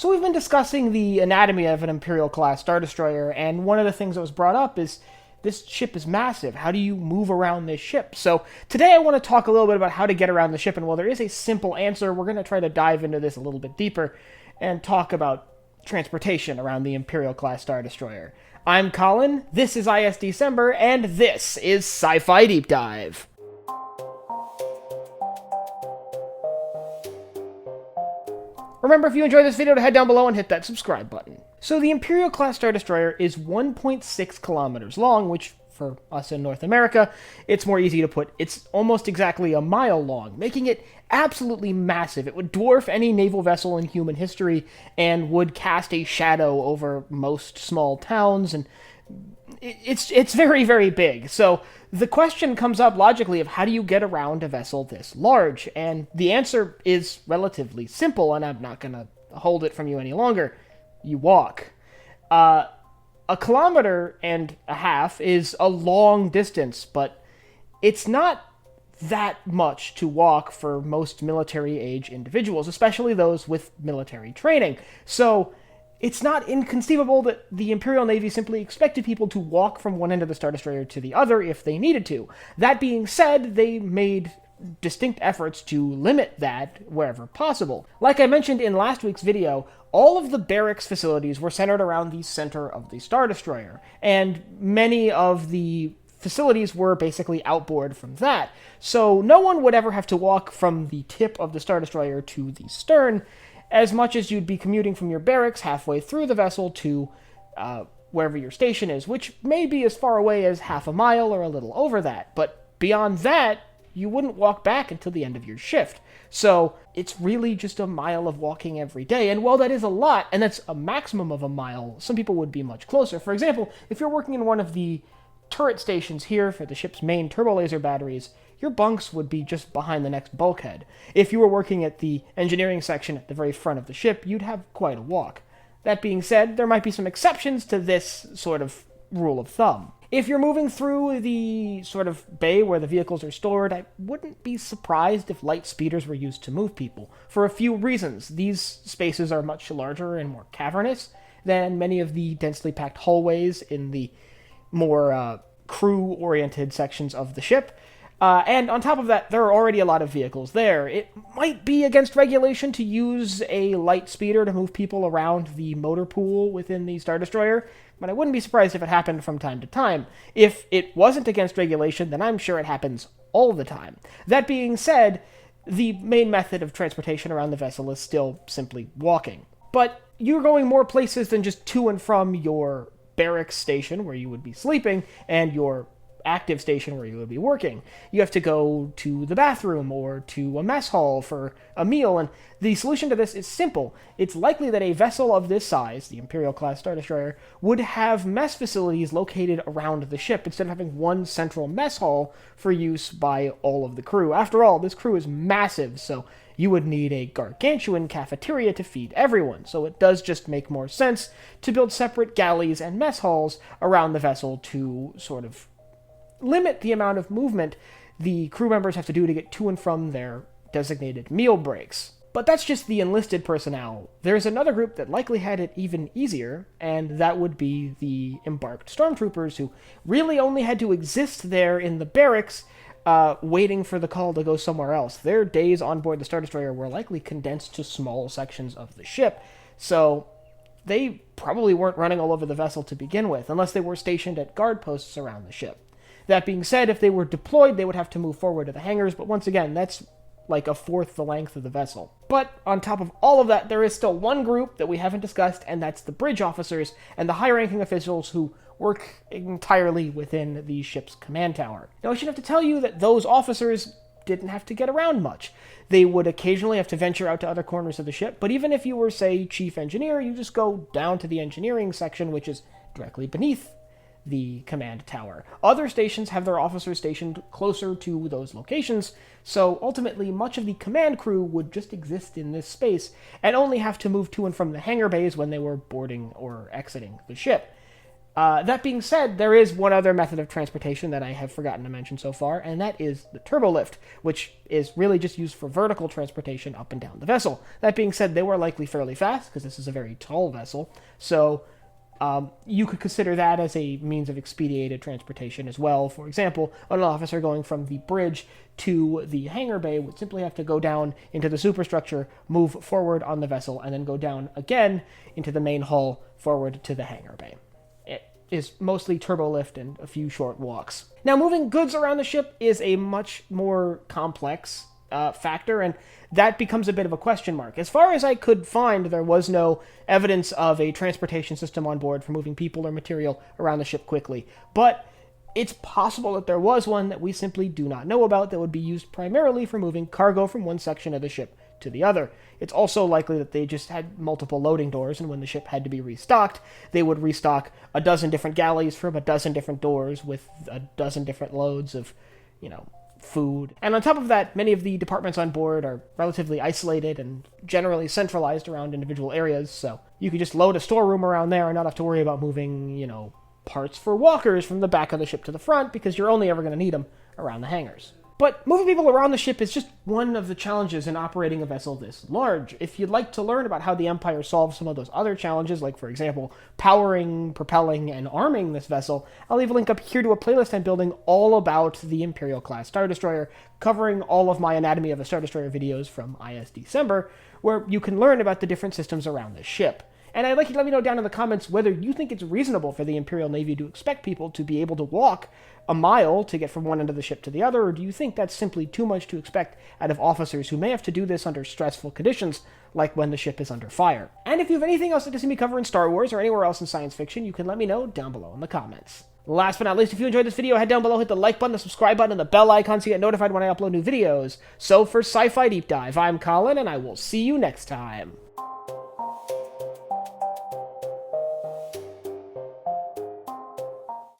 So we've been discussing the anatomy of an Imperial-class Star Destroyer, and one of the things that was brought up is this ship is massive. How do you move around this ship? So today I want to talk a little bit about how to get around the ship, and while there is a simple answer, we're going to try to dive into this a little bit deeper and talk about transportation around the Imperial-class Star Destroyer. I'm Colin, this is IS December, and this is Sci-Fi Deep Dive. Remember, if you enjoyed this video, to head down below and hit that subscribe button. So the Imperial-class Star Destroyer is 1.6 kilometers long, which, for us in North America, it's more easy to put. It's almost exactly a mile long, making it absolutely massive. It would dwarf any naval vessel in human history and would cast a shadow over most small towns, and it's very, very big. So the question comes up logically of how do you get around a vessel this large? And the answer is relatively simple, and I'm not going to hold it from you any longer. You walk. A kilometer and a half is a long distance, but it's not that much to walk for most military-age individuals, especially those with military training. So it's not inconceivable that the Imperial Navy simply expected people to walk from one end of the Star Destroyer to the other if they needed to. That being said, they made distinct efforts to limit that wherever possible. Like I mentioned in last week's video, all of the barracks facilities were centered around the center of the Star Destroyer, and many of the facilities were basically outboard from that. So no one would ever have to walk from the tip of the Star Destroyer to the stern, as much as you'd be commuting from your barracks halfway through the vessel to wherever your station is, which may be as far away as half a mile or a little over that. But beyond that, you wouldn't walk back until the end of your shift. So it's really just a mile of walking every day. And while that is a lot, and that's a maximum of a mile, some people would be much closer. For example, if you're working in one of the turret stations here for the ship's main turbo laser batteries, your bunks would be just behind the next bulkhead. If you were working at the engineering section at the very front of the ship, you'd have quite a walk. That being said, there might be some exceptions to this sort of rule of thumb. If you're moving through the sort of bay where the vehicles are stored, I wouldn't be surprised if light speeders were used to move people, for a few reasons. These spaces are much larger and more cavernous than many of the densely packed hallways in the more crew-oriented sections of the ship. And on top of that, there are already a lot of vehicles there. It might be against regulation to use a light speeder to move people around the motor pool within the Star Destroyer, but I wouldn't be surprised if it happened from time to time. If it wasn't against regulation, then I'm sure it happens all the time. That being said, the main method of transportation around the vessel is still simply walking. But you're going more places than just to and from your barracks station, where you would be sleeping, and your active station where you would be working. You have to go to the bathroom or to a mess hall for a meal, and the solution to this is simple. It's likely that a vessel of this size, the Imperial-class Star Destroyer, would have mess facilities located around the ship instead of having one central mess hall for use by all of the crew. After all, this crew is massive, so you would need a gargantuan cafeteria to feed everyone, so it does just make more sense to build separate galleys and mess halls around the vessel to sort of limit the amount of movement the crew members have to do to get to and from their designated meal breaks. But that's just the enlisted personnel. There's another group that likely had it even easier, and that would be the embarked stormtroopers, who really only had to exist there in the barracks, waiting for the call to go somewhere else. Their days on board the Star Destroyer were likely condensed to small sections of the ship, so they probably weren't running all over the vessel to begin with, unless they were stationed at guard posts around the ship. That being said, if they were deployed, they would have to move forward to the hangars, but once again, that's like a fourth the length of the vessel. But on top of all of that, there is still one group that we haven't discussed, and that's the bridge officers and the high-ranking officials who work entirely within the ship's command tower. Now, I should have to tell you that those officers didn't have to get around much. They would occasionally have to venture out to other corners of the ship, but even if you were, say, chief engineer, you just go down to the engineering section, which is directly beneath the command tower. Other stations have their officers stationed closer to those locations, so ultimately much of the command crew would just exist in this space and only have to move to and from the hangar bays when they were boarding or exiting the ship. That being said, there is one other method of transportation that I have forgotten to mention so far, and that is the turbolift, which is really just used for vertical transportation up and down the vessel. That being said, they were likely fairly fast, because this is a very tall vessel, so you could consider that as a means of expedited transportation as well. For example, an officer going from the bridge to the hangar bay would simply have to go down into the superstructure, move forward on the vessel, and then go down again into the main hull, forward to the hangar bay. Is mostly turbolift and a few short walks. Now, moving goods around the ship is a much more complex factor, and that becomes a bit of a question mark. As far as I could find, there was no evidence of a transportation system on board for moving people or material around the ship quickly, but it's possible that there was one that we simply do not know about that would be used primarily for moving cargo from one section of the ship to the other. It's also likely that they just had multiple loading doors, and when the ship had to be restocked, they would restock a dozen different galleys from a dozen different doors with a dozen different loads of, food. And on top of that, many of the departments on board are relatively isolated and generally centralized around individual areas, so you could just load a storeroom around there and not have to worry about moving, parts for walkers from the back of the ship to the front, because you're only ever going to need them around the hangars. But moving people around the ship is just one of the challenges in operating a vessel this large. If you'd like to learn about how the Empire solves some of those other challenges, like, for example, powering, propelling, and arming this vessel, I'll leave a link up here to a playlist I'm building all about the Imperial-class Star Destroyer, covering all of my Anatomy of a Star Destroyer videos from IS December, where you can learn about the different systems around the ship. And I'd like you to let me know down in the comments whether you think it's reasonable for the Imperial Navy to expect people to be able to walk a mile to get from one end of the ship to the other, or do you think that's simply too much to expect out of officers who may have to do this under stressful conditions, like when the ship is under fire? And if you have anything else to see me cover in Star Wars or anywhere else in science fiction, you can let me know down below in the comments. Last but not least, if you enjoyed this video, head down below, hit the like button, the subscribe button, and the bell icon so you get notified when I upload new videos. So for Sci-Fi Deep Dive, I'm Colin, and I will see you next time.